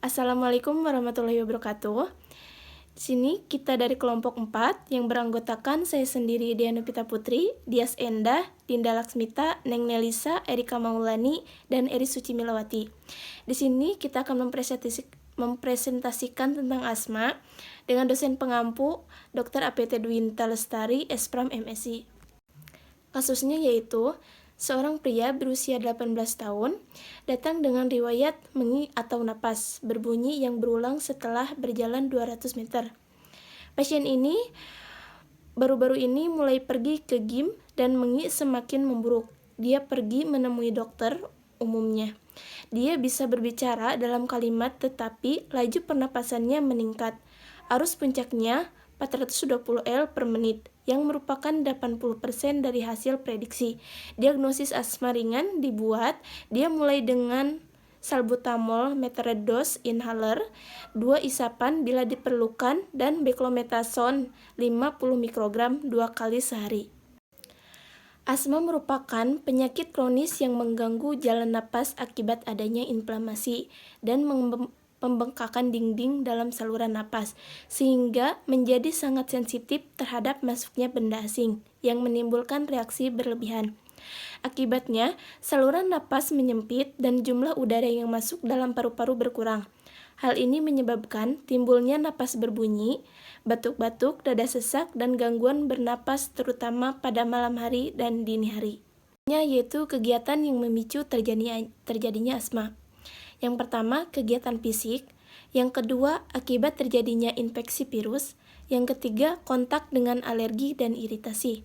Assalamualaikum warahmatullahi wabarakatuh. Di sini kita dari kelompok 4 yang beranggotakan saya sendiri Diana Pita Putri, Dias Endah, Dinda Laksmita, Neng Nelisa, Erika Maulani, dan Eri Suci Milawati. Di sini kita akan mempresentasikan tentang asma dengan dosen pengampu Dr. APT Dwinta Lestari, Espram MSI. Kasusnya yaitu seorang pria berusia 18 tahun datang dengan riwayat mengi atau napas berbunyi yang berulang setelah berjalan 200 meter. Pasien ini baru-baru ini mulai pergi ke gym dan mengi semakin memburuk. Dia pergi menemui dokter umumnya. Dia bisa berbicara dalam kalimat tetapi laju pernapasannya meningkat. Arus puncaknya 420 L per menit, yang merupakan 80% dari hasil prediksi. Diagnosis asma ringan dibuat, dia mulai dengan salbutamol metered-dose inhaler, 2 isapan bila diperlukan, dan beclomethasone 50 mikrogram 2 kali sehari. Asma merupakan penyakit kronis yang mengganggu jalan napas akibat adanya inflamasi dan pembengkakan dinding dalam saluran napas, sehingga menjadi sangat sensitif terhadap masuknya benda asing yang menimbulkan reaksi berlebihan. Akibatnya, saluran napas menyempit dan jumlah udara yang masuk dalam paru-paru berkurang. Hal ini menyebabkan timbulnya napas berbunyi, batuk-batuk, dada sesak, dan gangguan bernapas terutama pada malam hari dan dini hari. Yaitu kegiatan yang memicu terjadinya asma. Yang pertama, kegiatan fisik. Yang kedua, akibat terjadinya infeksi virus. Yang ketiga, kontak dengan alergi dan iritasi.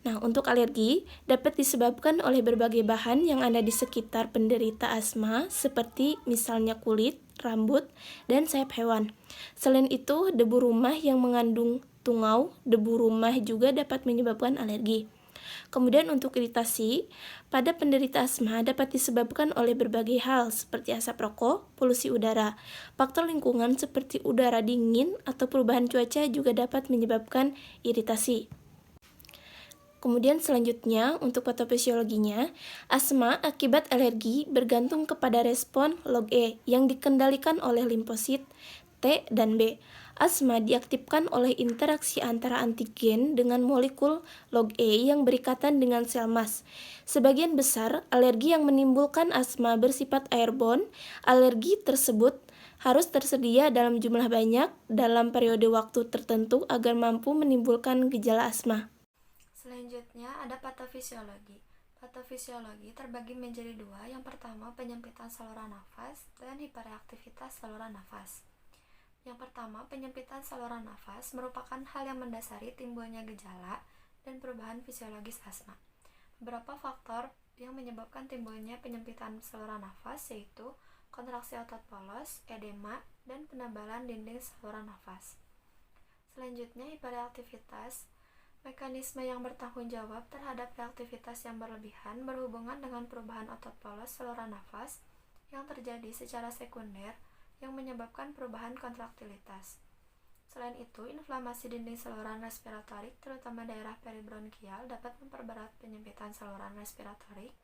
Nah, untuk alergi dapat disebabkan oleh berbagai bahan yang ada di sekitar penderita asma, seperti misalnya kulit, rambut, dan sayap hewan. Selain itu, debu rumah yang mengandung tungau, debu rumah juga dapat menyebabkan alergi. Kemudian untuk iritasi, pada penderita asma dapat disebabkan oleh berbagai hal seperti asap rokok, polusi udara. Faktor lingkungan seperti udara dingin atau perubahan cuaca juga dapat menyebabkan iritasi. Kemudian selanjutnya untuk patofisiologinya, asma akibat alergi bergantung kepada respon log E yang dikendalikan oleh limfosit T dan B. Asma diaktifkan oleh interaksi antara antigen dengan molekul log E yang berikatan dengan sel mast. Sebagian besar alergi yang menimbulkan asma bersifat airborne. Alergi tersebut harus tersedia dalam jumlah banyak dalam periode waktu tertentu agar mampu menimbulkan gejala asma. Selanjutnya ada patofisiologi. Patofisiologi terbagi menjadi dua. Yang pertama, penyempitan saluran nafas dan hiperaktivitas saluran nafas. Yang pertama, penyempitan saluran nafas merupakan hal yang mendasari timbulnya gejala dan perubahan fisiologis asma. Beberapa faktor yang menyebabkan timbulnya penyempitan saluran nafas yaitu kontraksi otot polos, edema, dan penebalan dinding saluran nafas. Selanjutnya, hiperaktivitas. Mekanisme yang bertanggung jawab terhadap reaktivitas yang berlebihan berhubungan dengan perubahan otot polos saluran nafas yang terjadi secara sekunder yang menyebabkan perubahan kontraktilitas. Selain itu, inflamasi dinding saluran respiratorik, terutama daerah peribronkial, dapat memperberat penyempitan saluran respiratorik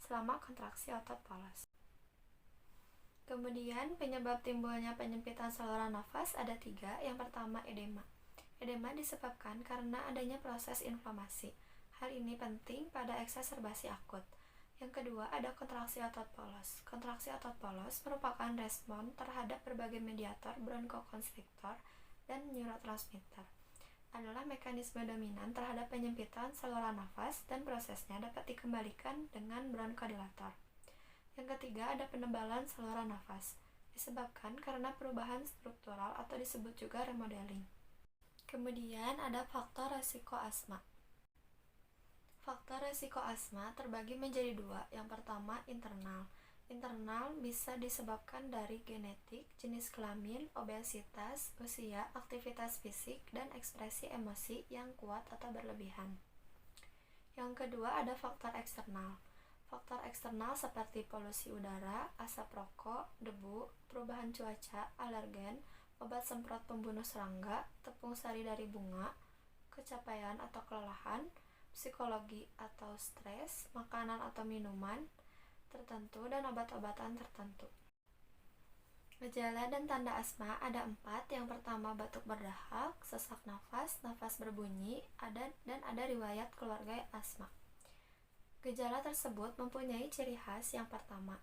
selama kontraksi otot polos. Kemudian, penyebab timbulnya penyempitan saluran nafas ada 3. Yang pertama, edema. Edema disebabkan karena adanya proses inflamasi. Hal ini penting pada eksaserbasi akut. Yang kedua, ada kontraksi otot polos. Kontraksi otot polos merupakan respon terhadap berbagai mediator bronkokonstriktor dan neurotransmitter. Adalah mekanisme dominan terhadap penyempitan saluran nafas dan prosesnya dapat dikembalikan dengan bronkodilator. Yang ketiga, ada penebalan saluran nafas. Disebabkan karena perubahan struktural atau disebut juga remodeling. Kemudian ada faktor resiko asma. Faktor resiko asma terbagi menjadi 2. Yang pertama, internal. Internal bisa disebabkan dari genetik, jenis kelamin, obesitas, usia, aktivitas fisik, dan ekspresi emosi yang kuat atau berlebihan. Yang kedua, ada faktor eksternal. Faktor eksternal seperti polusi udara, asap rokok, debu, perubahan cuaca, alergen, obat semprot pembunuh serangga, tepung sari dari bunga, kecapaian atau kelelahan, psikologi atau stres, makanan atau minuman tertentu, dan obat-obatan tertentu. Gejala dan tanda asma ada 4. Yang pertama batuk berdahak, sesak nafas, nafas berbunyi, dan ada riwayat keluarga asma. Gejala tersebut mempunyai ciri khas. Yang pertama,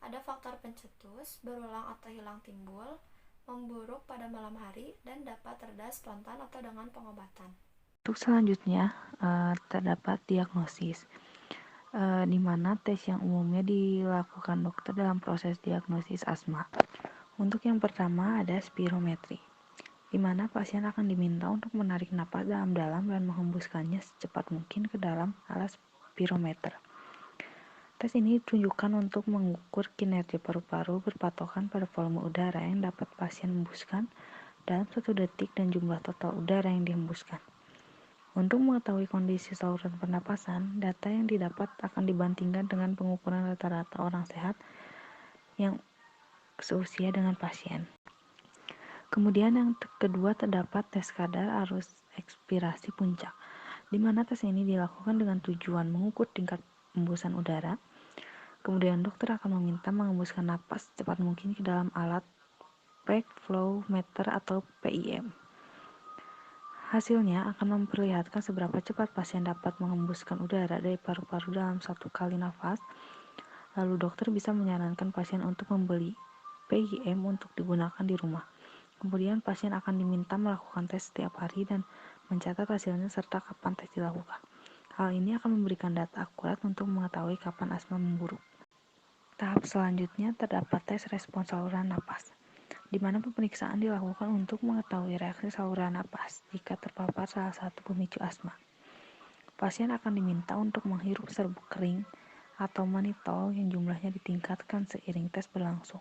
ada faktor pencetus, berulang atau hilang timbul, memburuk pada malam hari, dan dapat reda spontan atau dengan pengobatan. Untuk selanjutnya, terdapat diagnosis, di mana tes yang umumnya dilakukan dokter dalam proses diagnosis asma. Untuk yang pertama ada spirometri, di mana pasien akan diminta untuk menarik napas dalam-dalam dan menghembuskannya secepat mungkin ke dalam alat spirometer. Tes ini ditujukan untuk mengukur kinerja paru-paru berpatokan pada volume udara yang dapat pasien hembuskan dalam 1 detik dan jumlah total udara yang dihembuskan. Untuk mengetahui kondisi saluran pernapasan, data yang didapat akan dibandingkan dengan pengukuran rata-rata orang sehat yang seusia dengan pasien. Kemudian yang kedua terdapat tes kadar arus ekspirasi puncak, di mana tes ini dilakukan dengan tujuan mengukur tingkat hembusan udara. Kemudian dokter akan meminta menghembuskan napas secepat mungkin ke dalam alat peak flow meter atau PIM. Hasilnya akan memperlihatkan seberapa cepat pasien dapat menghembuskan udara dari paru-paru dalam 1 kali nafas. Lalu dokter bisa menyarankan pasien untuk membeli PIM untuk digunakan di rumah. Kemudian pasien akan diminta melakukan tes setiap hari dan mencatat hasilnya serta kapan tes dilakukan. Hal ini akan memberikan data akurat untuk mengetahui kapan asma memburuk. Tahap selanjutnya terdapat tes respons saluran napas, di mana pemeriksaan dilakukan untuk mengetahui reaksi saluran napas jika terpapar salah satu pemicu asma. Pasien akan diminta untuk menghirup serbuk kering atau manitol yang jumlahnya ditingkatkan seiring tes berlangsung.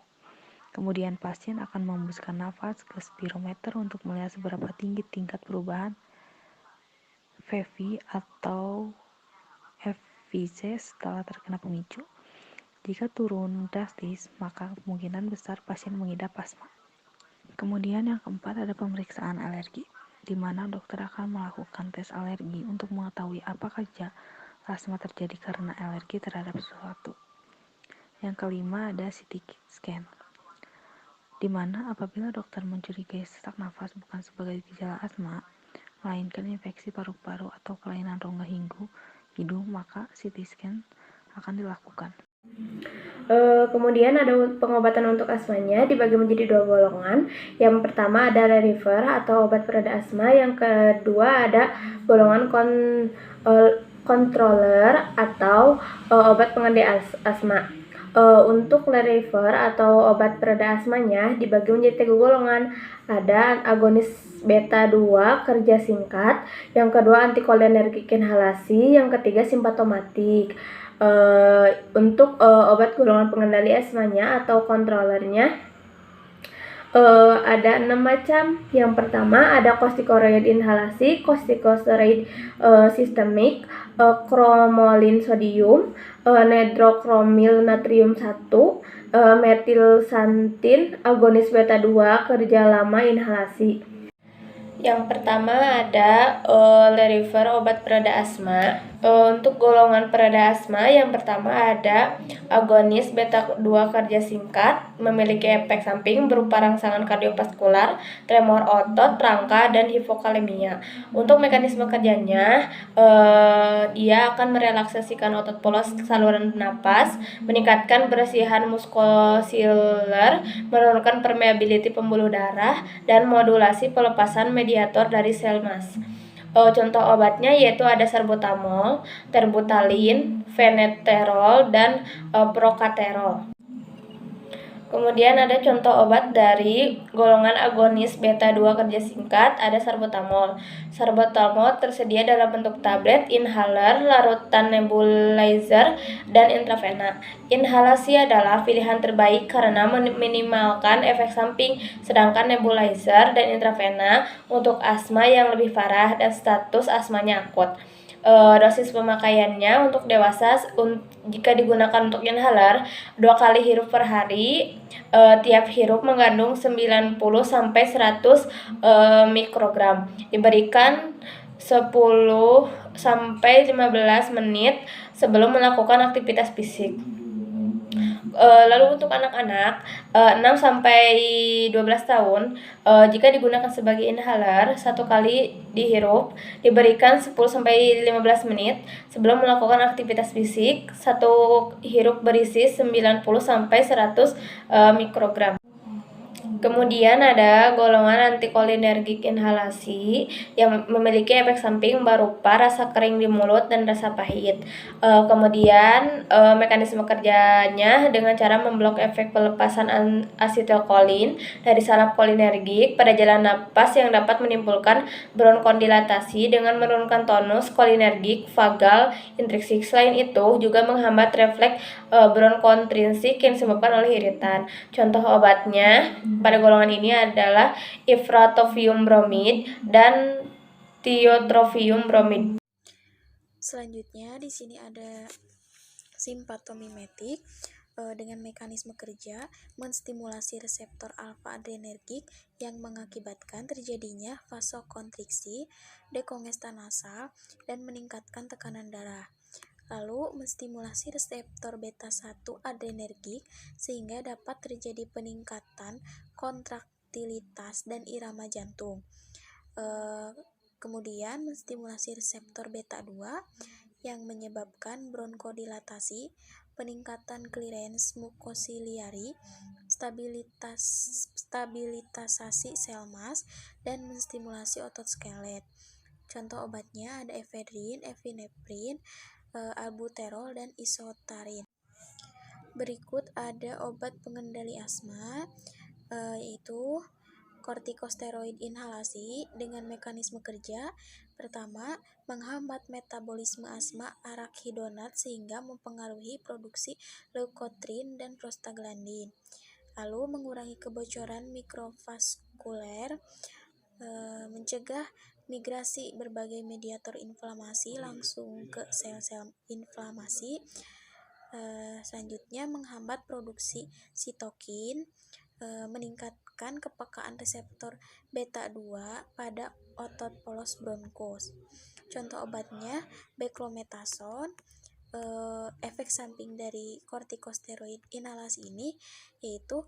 Kemudian pasien akan menghembuskan nafas ke spirometer untuk melihat seberapa tinggi tingkat perubahan VV atau FVC setelah terkena pemicu. Jika turun drastis, maka kemungkinan besar pasien mengidap asma. Kemudian yang keempat ada pemeriksaan alergi, di mana dokter akan melakukan tes alergi untuk mengetahui apakah asma terjadi karena alergi terhadap sesuatu. Yang kelima ada CT scan, di mana apabila dokter mencurigai sesak nafas bukan sebagai gejala asma, melainkan infeksi paru-paru atau kelainan rongga hidung, maka CT scan akan dilakukan. Kemudian ada pengobatan untuk asmanya dibagi menjadi 2 golongan. Yang pertama ada Leriver atau obat pereda asma. Yang kedua ada golongan controller atau obat pengendali asma. Untuk Leriver atau obat pereda asmanya dibagi menjadi 3 golongan. Ada agonis beta 2 kerja singkat, yang kedua antikolinergik inhalasi, yang ketiga simptomatik. Untuk obat golongan pengendali asmanya atau kontrolernya ada 6 macam. Yang pertama ada corticosteroid inhalasi, corticosteroid sistemik, kromolin sodium, nedrokromil natrium 1, metilsantin, agonis beta 2 kerja lama inhalasi. Yang pertama ada Leriver obat pereda asma. Untuk golongan pereda asma yang pertama ada agonis beta 2 kerja singkat, memiliki efek samping berupa rangsangan kardiovaskular, tremor otot, rangka, dan hipokalemia. Untuk mekanisme kerjanya, dia akan merelaksasikan otot polos saluran napas, meningkatkan bersihan muskuloskeletal, menurunkan permeability pembuluh darah, dan modulasi pelepasan mediator dari sel mas. Contoh obatnya yaitu ada salbutamol, terbutalin, feneterol, dan procaterol. Kemudian ada contoh obat dari golongan agonis beta 2 kerja singkat, ada salbutamol. Salbutamol tersedia dalam bentuk tablet, inhaler, larutan nebulizer, dan intravena. Inhalasi adalah pilihan terbaik karena meminimalkan efek samping, sedangkan nebulizer dan intravena untuk asma yang lebih parah dan status asmanya akut. Dosis pemakaiannya untuk dewasa jika digunakan untuk inhaler 2 kali hirup per hari, tiap hirup mengandung 90 sampai 100 mikrogram. Diberikan 10 sampai 15 menit sebelum melakukan aktivitas fisik. Lalu untuk anak-anak 6 sampai 12 tahun, jika digunakan sebagai inhaler, satu kali dihirup, diberikan 10 sampai 15 menit sebelum melakukan aktivitas fisik. Satu hirup berisi 90 sampai 100 mikrogram. Kemudian ada golongan antikolinergik inhalasi yang memiliki efek samping berupa rasa kering di mulut dan rasa pahit. Kemudian mekanisme kerjanya dengan cara memblok efek pelepasan asetilkolin dari saraf kolinergik pada jalan napas yang dapat menimbulkan bronkondilatasi dengan menurunkan tonus kolinergik vagal intrinsik. Selain itu juga menghambat refleks bronkontrinsik yang disebabkan oleh iritan. Contoh obatnya pada golongan ini adalah ifratovium bromid dan tiotropium bromid. Selanjutnya di sini ada simpatomimetik dengan mekanisme kerja menstimulasi reseptor alfa adrenergik yang mengakibatkan terjadinya vasokonstriksi, dekongesta nasal, dan meningkatkan tekanan darah. Lalu menstimulasi reseptor beta 1 adrenergik sehingga dapat terjadi peningkatan kontraktilitas dan irama jantung. Kemudian menstimulasi reseptor beta 2 yang menyebabkan bronkodilatasi, peningkatan clearance mukosiliari, stabilitasasi sel mas, dan menstimulasi otot skelet. Contoh obatnya ada efedrin, epinefrin, albuterol, dan isotarin. Berikut ada obat pengendali asma, yaitu kortikosteroid inhalasi dengan mekanisme kerja. Pertama, menghambat metabolisme asma arakhidonat sehingga mempengaruhi produksi leukotrin dan prostaglandin. Lalu mengurangi kebocoran mikrovaskuler, mencegah migrasi berbagai mediator inflamasi langsung ke sel-sel inflamasi. Selanjutnya menghambat produksi sitokin, meningkatkan kepekaan reseptor beta 2 pada otot polos bronkos. Contoh obatnya beclomethasone. Efek samping dari kortikosteroid inhalasi ini yaitu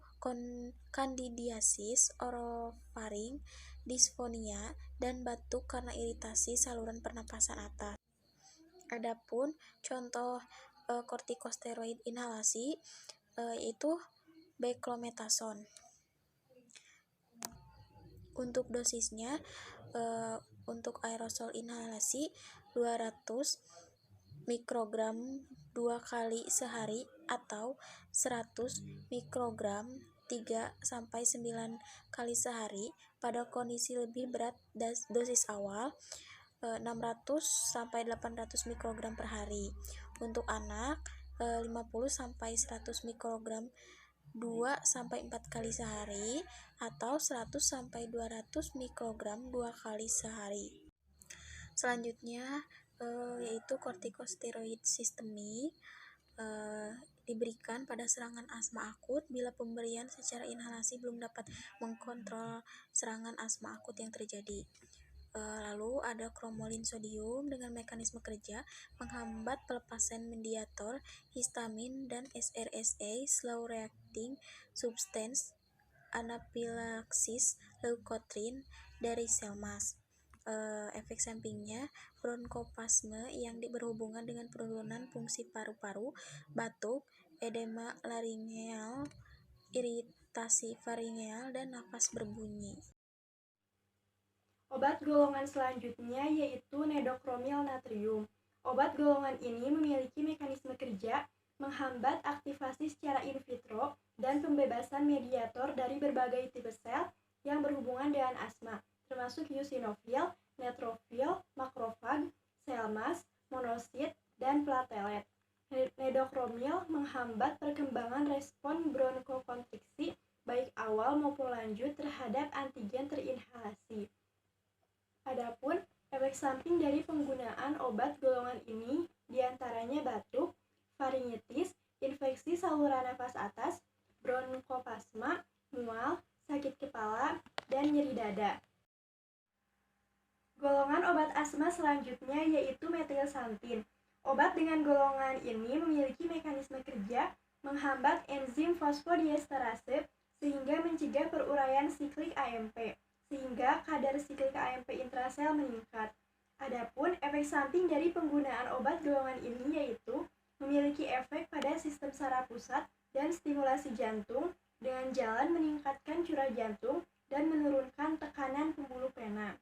kandidiasis, orofaring, disfonia, dan batuk karena iritasi saluran pernapasan atas. Adapun contoh kortikosteroid inhalasi yaitu beclomethasone. Untuk dosisnya, untuk aerosol inhalasi 200 mikrogram 2 kali sehari atau 100 mikrogram 3-9 kali sehari pada kondisi lebih berat. Dosis awal 600-800 mikrogram per hari. Untuk anak 50-100 mikrogram 2-4 kali sehari atau 100-200 mikrogram 2 kali sehari. Selanjutnya yaitu kortikosteroid sistemik, diberikan pada serangan asma akut bila pemberian secara inhalasi belum dapat mengkontrol serangan asma akut yang terjadi. Lalu ada kromolin sodium dengan mekanisme kerja menghambat pelepasan mediator histamin dan SRSA slow reacting substance anafilaksis leukotrin dari sel mas. Efek sampingnya bronkopasme yang berhubungan dengan penurunan fungsi paru-paru, batuk, edema laringeal, iritasi faringeal, dan nafas berbunyi. Obat golongan selanjutnya yaitu nedokromil natrium. Obat golongan ini memiliki mekanisme kerja menghambat aktivasi secara in vitro dan pembebasan mediator dari berbagai tipe sel yang berhubungan dengan asma, termasuk eosinofil, neutrofil, makrofag, sel mas, monosit, dan platelet. Nedokromil menghambat perkembangan respon bronkokonstriksi baik awal maupun lanjut terhadap antigen terinhalasi. Adapun efek samping dari penggunaan obat golongan ini diantaranya batuk, faringitis, infeksi saluran nafas atas, bronkopasma, mual, sakit kepala, dan nyeri dada. Golongan obat asma selanjutnya yaitu metilsantin. Obat dengan golongan ini memiliki mekanisme kerja menghambat enzim fosfodiesterase sehingga mencegah peruraian siklik AMP, sehingga kadar siklik AMP intrasel meningkat. Adapun efek samping dari penggunaan obat golongan ini yaitu memiliki efek pada sistem saraf pusat dan stimulasi jantung dengan jalan meningkatkan curah jantung dan menurunkan tekanan pembuluh vena.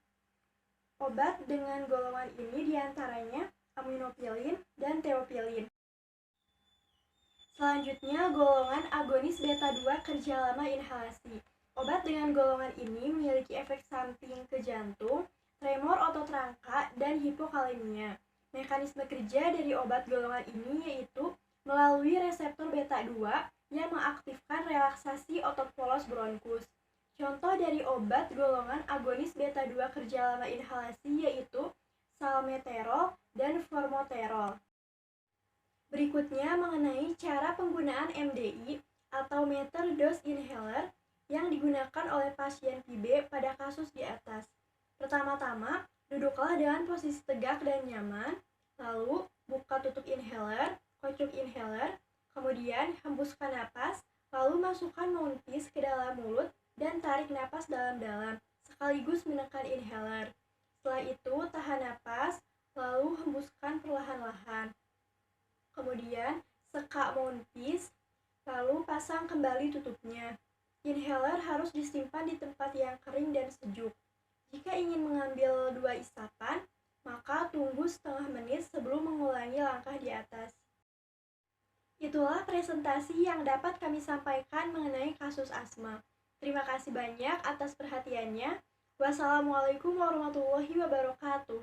Obat dengan golongan ini diantaranya aminopilin dan teopilin. Selanjutnya, golongan agonis beta-2 kerja lama inhalasi. Obat dengan golongan ini memiliki efek samping ke jantung, tremor otot rangka, dan hipokalemia. Mekanisme kerja dari obat golongan ini yaitu melalui reseptor beta-2 yang mengaktifkan relaksasi otot polos bronkus. Contoh dari obat golongan agonis beta-2 kerja lama inhalasi yaitu salmeterol dan formoterol. Berikutnya mengenai cara penggunaan MDI atau meter dose inhaler yang digunakan oleh pasien PIB pada kasus di atas. Pertama-tama, duduklah dengan posisi tegak dan nyaman, lalu buka tutup inhaler, kocok inhaler, kemudian hembuskan napas, lalu masukkan mouthpiece ke dalam mulut dan tarik napas dalam-dalam, sekaligus menekan inhaler. Setelah itu, tahan napas, lalu hembuskan perlahan-lahan. Kemudian, seka mouthpiece, lalu pasang kembali tutupnya. Inhaler harus disimpan di tempat yang kering dan sejuk. Jika ingin mengambil 2 isapan, maka tunggu setengah menit sebelum mengulangi langkah di atas. Itulah presentasi yang dapat kami sampaikan mengenai kasus asma. Terima kasih banyak atas perhatiannya. Wassalamualaikum warahmatullahi wabarakatuh.